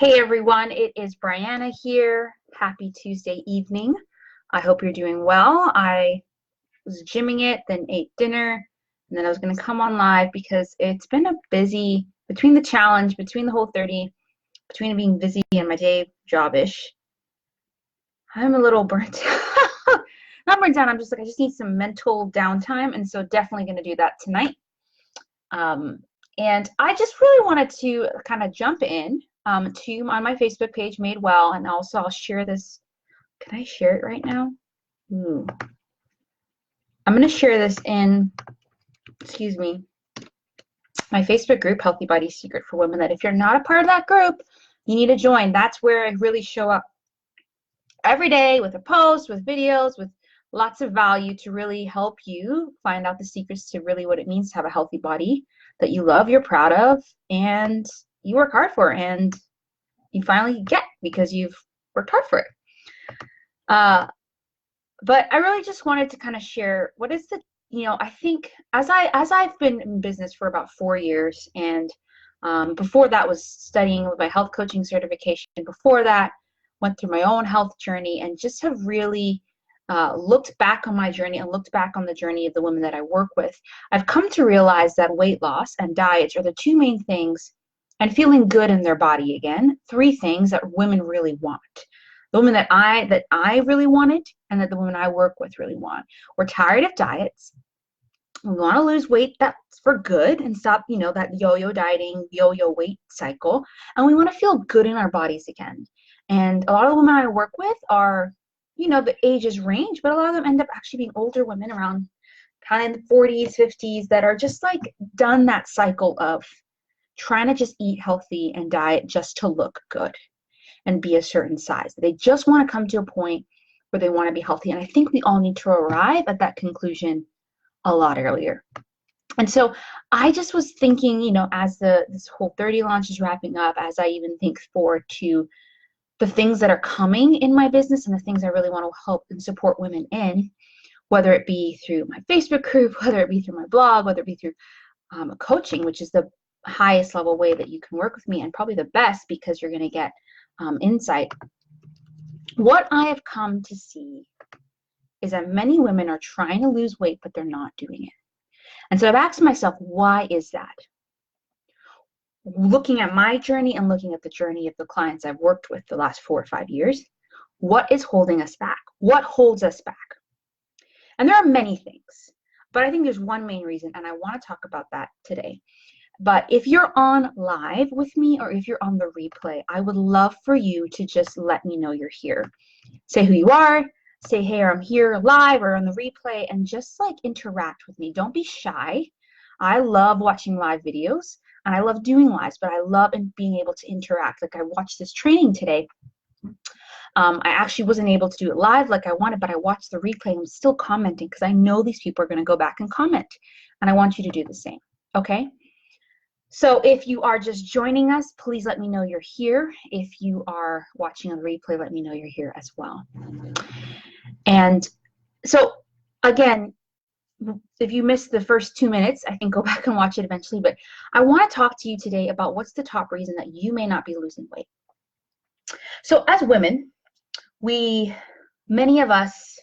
Hey everyone, it is Brianna here. Happy Tuesday evening. I hope you're doing well. I was gymming it, then ate dinner, and then I was going to come on live because it's been a busy, between the challenge, between the Whole30, between being busy and my day job-ish, I'm a little burnt out. Not burnt out, I'm just like, I just need some mental downtime, and so definitely going to do that tonight. And I just really wanted to kind of jump in on my Facebook page, Made Well, and also I'll share this. Can I share it right now? Ooh. I'm going to share this in, excuse me, my Facebook group, Healthy Body Secret for Women, that if you're not a part of that group, you need to join. That's where I really show up every day with a post, with videos, with lots of value to really help you find out the secrets to really what it means to have a healthy body that you love, you're proud of, and you work hard for, and you finally get because you've worked hard for it. But I really just wanted to kind of share what is the, I think as I've been in business for about 4 years, and before that was studying with my health coaching certification. Before that, went through my own health journey and just have really looked back on my journey and looked back on the journey of the women that I work with. I've come to realize that weight loss and diets are the two main things, and feeling good in their body again, 3 things that women really want. The women that I really wanted, and that the women I work with really want. We're tired of diets. We want to lose weight that's for good and stop, that yo-yo dieting, yo-yo weight cycle. And we want to feel good in our bodies again. And a lot of the women I work with are, the ages range, but a lot of them end up actually being older women around kind of in the 40s, 50s that are just like done that cycle of trying to just eat healthy and diet just to look good and be a certain size. They just want to come to a point where they want to be healthy. And I think we all need to arrive at that conclusion a lot earlier. And so I just was thinking, as this Whole30 launch is wrapping up, as I even think forward to the things that are coming in my business and the things I really want to help and support women in, whether it be through my Facebook group, whether it be through my blog, whether it be through coaching, which is the highest level way that you can work with me, and probably the best because you're going to get insight. What I have come to see is that many women are trying to lose weight, but they're not doing it. And so I've asked myself, why is that? Looking at my journey and looking at the journey of the clients I've worked with the last 4 or 5 years, what is holding us back? What holds us back? And there are many things, but I think there's one main reason, and I want to talk about that today. But if you're on live with me or if you're on the replay, I would love for you to just let me know you're here. Say who you are, say, hey, I'm here live or on the replay, and just like interact with me. Don't be shy. I love watching live videos and I love doing lives, but I love being able to interact. Like I watched this training today. I actually wasn't able to do it live like I wanted, but I watched the replay and I'm still commenting because I know these people are going to go back and comment, and I want you to do the same. Okay? So if you are just joining us, please let me know you're here. If you are watching on the replay, let me know you're here as well. And so again, if you missed the first 2 minutes, I think go back and watch it eventually. But I want to talk to you today about what's the top reason that you may not be losing weight. So as women, many of us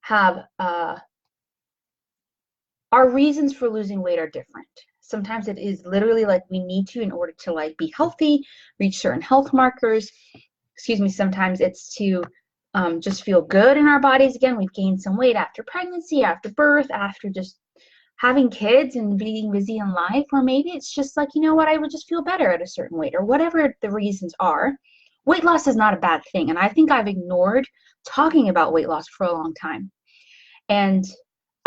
have, our reasons for losing weight are different. Sometimes it is literally like we need to in order to like be healthy, reach certain health markers. Sometimes it's to just feel good in our bodies again. We've gained some weight after pregnancy, after birth, after just having kids and being busy in life. Or maybe it's just like, I would just feel better at a certain weight, or whatever the reasons are. Weight loss is not a bad thing. And I think I've ignored talking about weight loss for a long time. And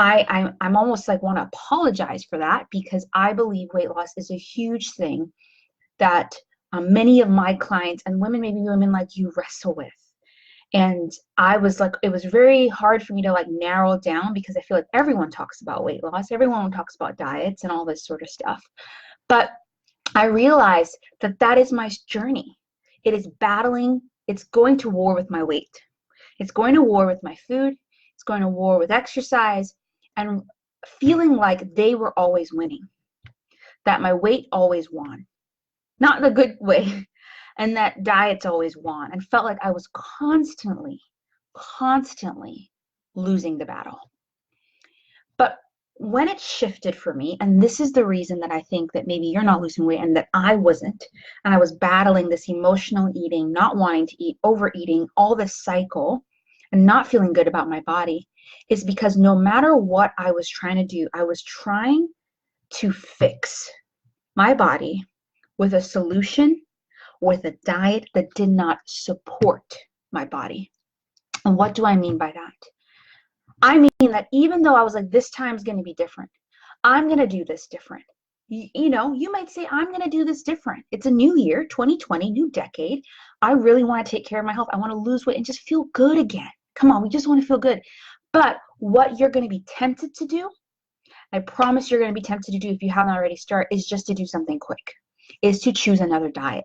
I'm almost like want to apologize for that, because I believe weight loss is a huge thing that many of my clients and women, maybe women like you, wrestle with. And I was like, it was very hard for me to like narrow it down, because I feel like everyone talks about weight loss, everyone talks about diets and all this sort of stuff. But I realized that that is my journey. It is battling. It's going to war with my weight. It's going to war with my food. It's going to war with exercise, and feeling like they were always winning, that my weight always won. Not in a good way. and that diets always won, and felt like I was constantly losing the battle. But when it shifted for me, and this is the reason that I think that maybe you're not losing weight and that I wasn't, and I was battling this emotional eating, not wanting to eat, overeating, all this cycle, and not feeling good about my body, is because no matter what I was trying to do, I was trying to fix my body with a solution, with a diet that did not support my body. And what do I mean by that? I mean that even though I was like, this time's going to be different, I'm going to do this different. You might say, I'm going to do this different. It's a new year, 2020, new decade. I really want to take care of my health. I want to lose weight and just feel good again. Come on, we just want to feel good. But what you're going to be tempted to do, I promise you're going to be tempted to do if you haven't already started, is just to do something quick, is to choose another diet.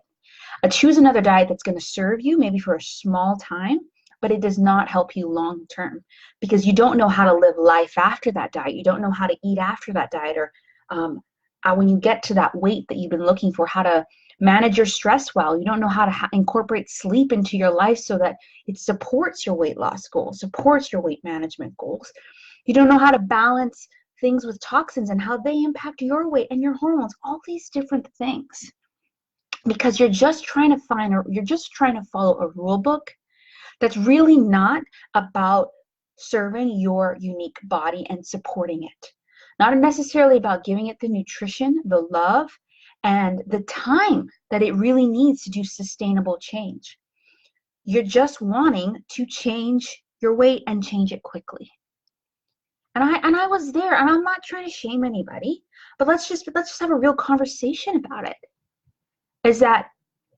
Choose another diet that's going to serve you maybe for a small time, but it does not help you long term, because you don't know how to live life after that diet. You don't know how to eat after that diet, or when you get to that weight that you've been looking for, how to manage your stress well. You don't know how to incorporate sleep into your life so that it supports your weight loss goals, supports your weight management goals. You don't know how to balance things with toxins and how they impact your weight and your hormones, all these different things. Because you're just trying to follow a rule book that's really not about serving your unique body and supporting it. Not necessarily about giving it the nutrition, the love, and the time that it really needs to do sustainable change. You're just wanting to change your weight and change it quickly. And I was there, and I'm not trying to shame anybody, but let's just have a real conversation about it. Is that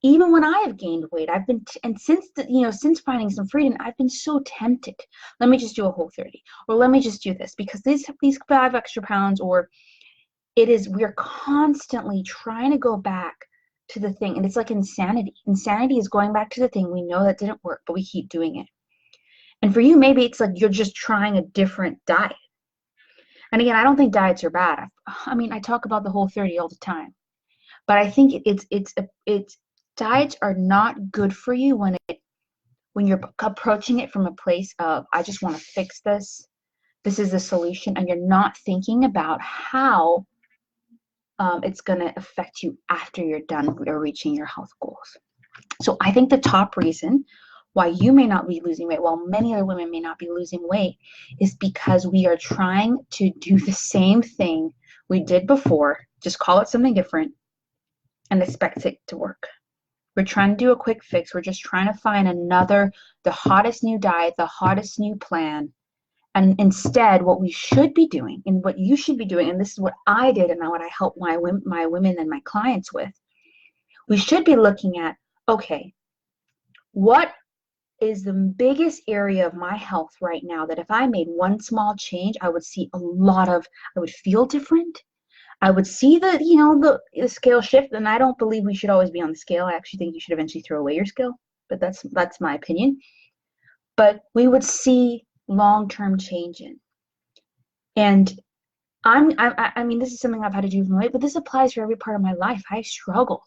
even when I have gained weight, I've been, and since finding some freedom, I've been so tempted. Let me just do a Whole30, or let me just do this, because these 5 extra pounds, or we're constantly trying to go back to the thing. And it's like insanity. Insanity is going back to the thing we know that didn't work, but we keep doing it. And for you, maybe it's like you're just trying a different diet. And again, I don't think diets are bad. I talk about the Whole30 all the time. But I think diets are not good for you when you're approaching it from a place of, I just want to fix this. This is the solution, and you're not thinking about how it's going to affect you after you're done or reaching your health goals. So I think the top reason why you may not be losing weight, while many other women may not be losing weight, is because we are trying to do the same thing we did before, just call it something different, and expect it to work. We're trying to do a quick fix. We're just trying to find the hottest new diet, the hottest new plan. And instead, what we should be doing, and what you should be doing, and this is what I did and what I help my women and my clients with, we should be looking at, okay, what is the biggest area of my health right now that if I made one small change, I would feel different. I would see the scale shift, and I don't believe we should always be on the scale. I actually think you should eventually throw away your scale, but that's my opinion. But we would see long-term change in. And this is something I've had to do with my weight, but this applies for every part of my life. I struggled.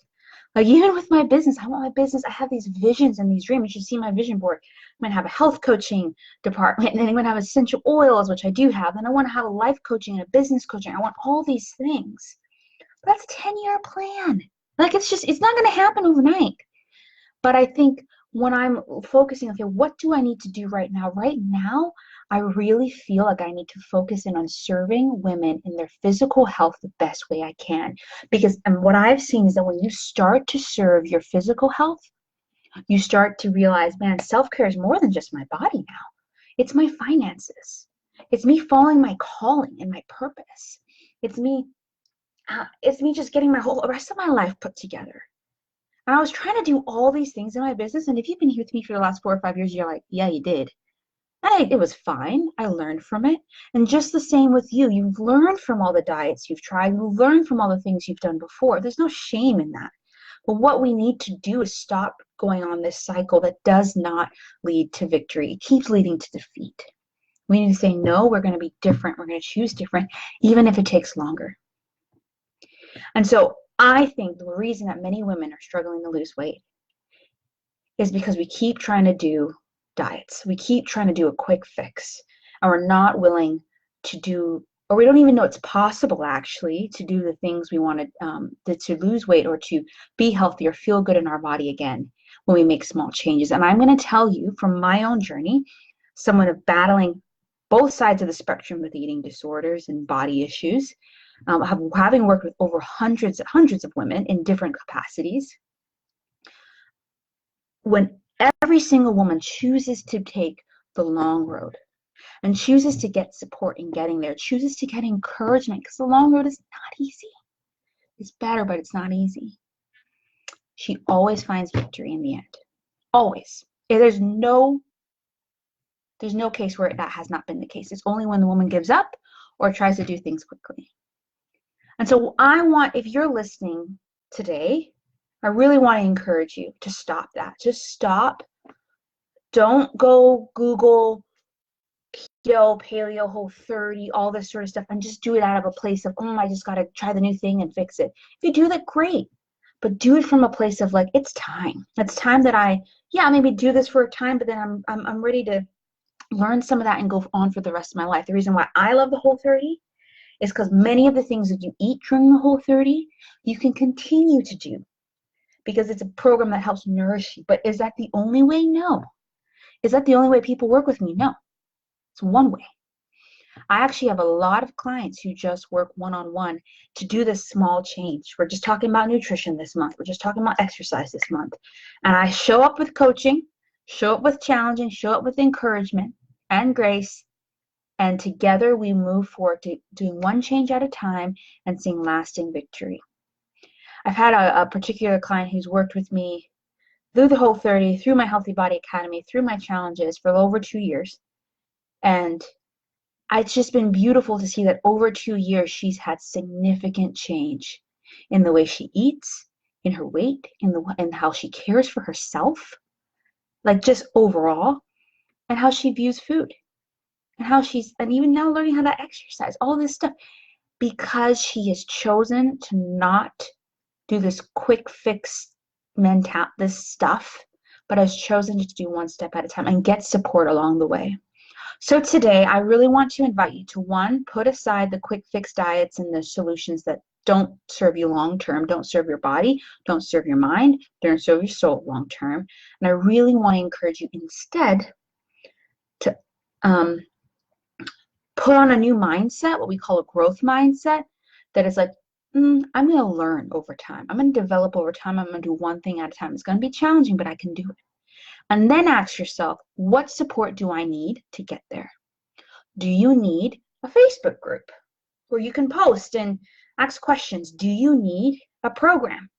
Like even with my business, I have these visions and these dreams. You should see my vision board. I'm going to have a health coaching department, and then I'm going to have essential oils, which I do have. And I want to have a life coaching and a business coaching. I want all these things. But that's a 10-year plan. Like it's not going to happen overnight. But I think when I'm focusing, okay, what do I need to do right now? Right now, I really feel like I need to focus in on serving women in their physical health the best way I can. And what I've seen is that when you start to serve your physical health, you start to realize, man, self-care is more than just my body now. It's my finances. It's me following my calling and my purpose. It's me just getting my whole rest of my life put together. And I was trying to do all these things in my business. And if you've been here with me for the last 4 or 5 years, you're like, yeah, you did. It was fine. I learned from it. And just the same with you. You've learned from all the diets you've tried. You've learned from all the things you've done before. There's no shame in that. But what we need to do is stop going on this cycle that does not lead to victory. It keeps leading to defeat. We need to say, no, we're going to be different. We're going to choose different, even if it takes longer. And so I think the reason that many women are struggling to lose weight is because we keep trying to do diets. We keep trying to do a quick fix, and we're not willing to do, or we don't even know it's possible actually to do the things we want to lose weight or to be healthy or feel good in our body again when we make small changes. And I'm going to tell you from my own journey, someone of battling both sides of the spectrum with eating disorders and body issues, having worked with over hundreds of women in different capacities. When every single woman chooses to take the long road and chooses to get support in getting there, chooses to get encouragement, because the long road is not easy. It's better, but it's not easy. She always finds victory in the end. Always. There's no case where that has not been the case. It's only when the woman gives up or tries to do things quickly. And so if you're listening today, I really want to encourage you to stop that. Just stop. Don't go Google keto, paleo, Whole30, all this sort of stuff, and just do it out of a place of, I just got to try the new thing and fix it. If you do that, great. But do it from a place of like, it's time. It's time that maybe do this for a time, but then I'm ready to learn some of that and go on for the rest of my life. The reason why I love the Whole30 is because many of the things that you eat during the Whole30, you can continue to do because it's a program that helps nourish you. But is that the only way? No. Is that the only way people work with me? No. It's one way. I actually have a lot of clients who just work one-on-one to do this small change. We're just talking about nutrition this month. We're just talking about exercise this month. And I show up with coaching, show up with challenging, show up with encouragement and grace. And together we move forward to doing one change at a time and seeing lasting victory. I've had a particular client who's worked with me through the Whole30, through my Healthy Body Academy, through my challenges for over 2 years. And it's just been beautiful to see that over 2 years, she's had significant change in the way she eats, in her weight, in how she cares for herself, like just overall, and how she views food, and even now learning how to exercise, all this stuff, because she has chosen to not do this quick fix this stuff, but has chosen to do one step at a time and get support along the way. So today, I really want to invite you to, one, put aside the quick fix diets and the solutions that don't serve you long-term, don't serve your body, don't serve your mind, don't serve your soul long-term. And I really want to encourage you instead to put on a new mindset, what we call a growth mindset, that is like, I'm going to learn over time. I'm going to develop over time. I'm going to do one thing at a time. It's going to be challenging, but I can do it. And then ask yourself, what support do I need to get there? Do you need a Facebook group where you can post and ask questions? Do you need a program?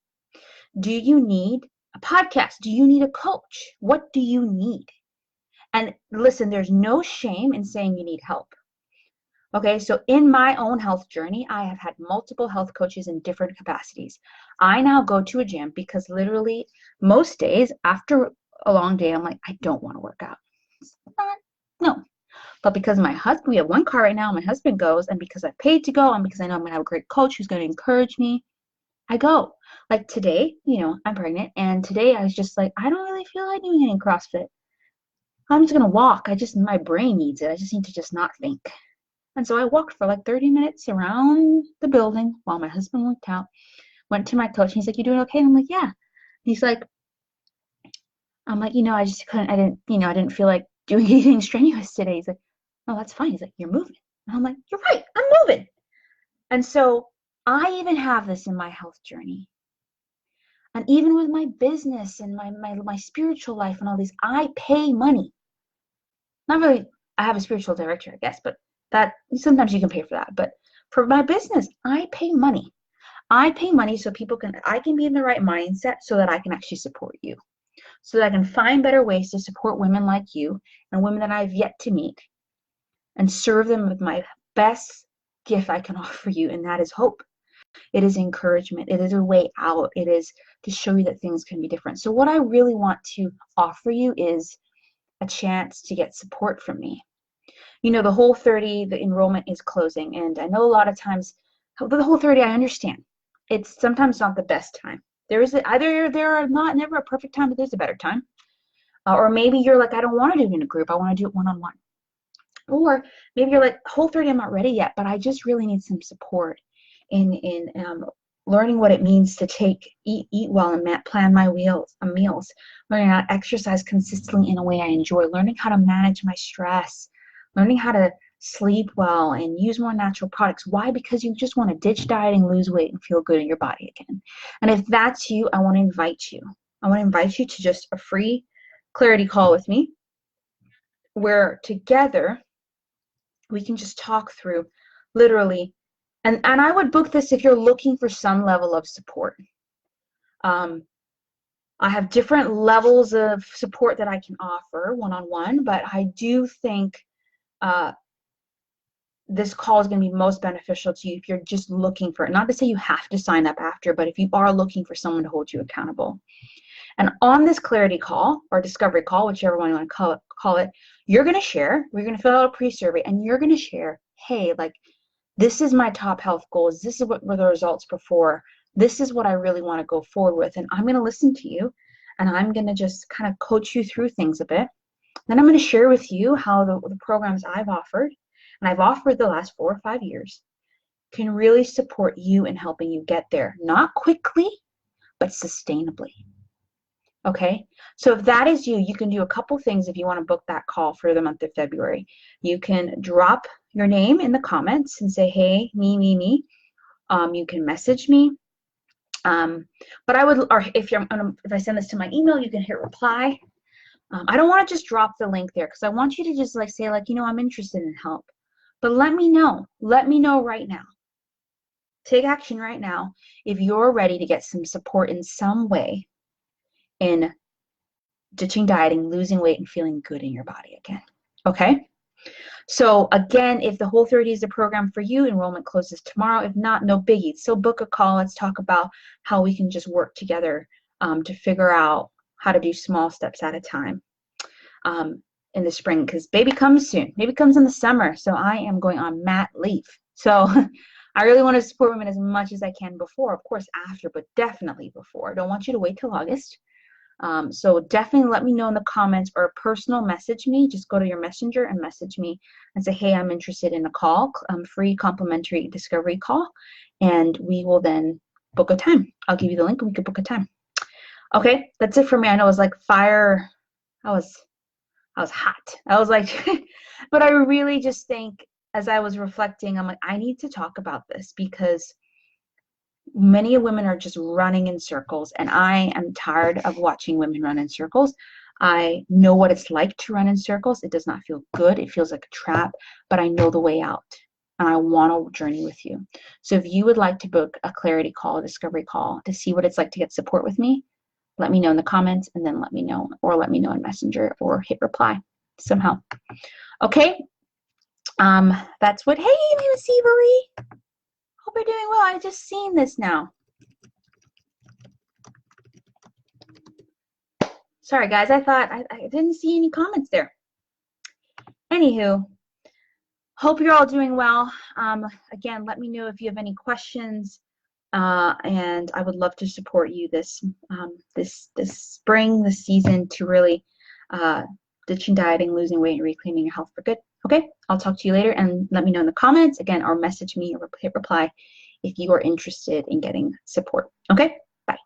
Do you need a podcast? Do you need a coach? What do you need? And listen, there's no shame in saying you need help. Okay, so in my own health journey, I have had multiple health coaches in different capacities. I now go to a gym because literally most days after a long day, I'm like, I don't want to work out. No. But because my husband, we have one car right now, my husband goes, and because I've paid to go, and because I know I'm going to have a great coach who's going to encourage me, I go. Like today, I'm pregnant, and today I was just like, I don't really feel like doing any CrossFit. I'm just going to walk. My brain needs it. I just need to just not think. And so I walked for like 30 minutes around the building while my husband worked out, went to my coach, and he's like, you doing okay? And I'm like, yeah. He's like, I just couldn't, I didn't feel like doing anything strenuous today. He's like, oh, that's fine. He's like, you're moving. And I'm like, you're right, I'm moving. And so I even have this in my health journey. And even with my business and my spiritual life and all these, I pay money. Not really, I have a spiritual director, I guess, but that sometimes you can pay for that. But for my business, I pay money. I pay money so I can be in the right mindset so that I can actually support you. So that I can find better ways to support women like you and women that I've yet to meet and serve them with my best gift I can offer you, and that is hope. It is encouragement. It is a way out. It is to show you that things can be different. So what I really want to offer you is a chance to get support from me. The Whole30, the enrollment is closing, and I know a lot of times the Whole30, I understand. It's sometimes not the best time. There are never a perfect time, but there's a better time. Or maybe you're like, I don't want to do it in a group. I want to do it one-on-one. Or maybe you're like, Whole30, I'm not ready yet, but I just really need some support in learning what it means to eat well and plan my meals, learning how to exercise consistently in a way I enjoy, learning how to manage my stress, learning how to sleep well and use more natural products. Why? Because you just want to ditch dieting, lose weight, and feel good in your body again. And if that's you, I want to invite you. I want to invite you to just a free clarity call with me, where together we can just talk through literally. And I would book this if you're looking for some level of support. I have different levels of support that I can offer one-on-one, but I do think this call is going to be most beneficial to you if you're just looking for it. Not to say you have to sign up after, but if you are looking for someone to hold you accountable. And on this clarity call or discovery call, whichever one you want to call it, you're going to share, we're going to fill out a pre-survey, and you're going to share, hey, like, this is my top health goals. This is what were the results before. This is what I really want to go forward with. And I'm going to listen to you, and I'm going to just kind of coach you through things a bit. Then I'm going to share with you how the programs I've offered, and I've offered the last 4 or 5 years, can really support you in helping you get there. Not quickly, but sustainably. Okay, so if that is you, you can do a couple things if you want to book that call for the month of February. You can drop your name in the comments and say, hey, me. You can message me. But I would, or if I send this to my email, you can hit reply. I don't want to just drop the link there because I want you to just like say like, I'm interested in help. But let me know. Let me know right now. Take action right now if you're ready to get some support in some way in ditching dieting, losing weight, and feeling good in your body again. Okay? So again, if the Whole30 is the program for you, enrollment closes tomorrow. If not, no biggie. So book a call. Let's talk about how we can just work together to figure out how to do small steps at a time in the spring, because baby comes soon. Baby comes in the summer, so I am going on mat leave. So I really want to support women as much as I can before, of course after, but definitely before. I don't want you to wait till August. So definitely let me know in the comments or personal message me. Just go to your messenger and message me and say, hey, I'm interested in a call, free complimentary discovery call, and we will then book a time. I'll give you the link and we can book a time. Okay, that's it for me. I know it was like fire. I was hot. I was like, but I really just think as I was reflecting, I'm like, I need to talk about this because many women are just running in circles, and I am tired of watching women run in circles. I know what it's like to run in circles. It does not feel good. It feels like a trap, but I know the way out, and I want to journey with you. So if you would like to book a clarity call, a discovery call to see what it's like to get support with me, let me know in the comments, and then let me know, or let me know in Messenger, or hit reply somehow. Okay, that's what. Hey, Miss Seabury. Hope you're doing well. I just seen this now. Sorry, guys. I thought I didn't see any comments there. Anywho, hope you're all doing well. Again, let me know if you have any questions, and I would love to support you this spring, this season, to really ditching dieting, losing weight, and reclaiming your health for good. Okay, I'll talk to you later, and let me know in the comments again, or message me or hit reply if you are interested in getting support. Okay, bye.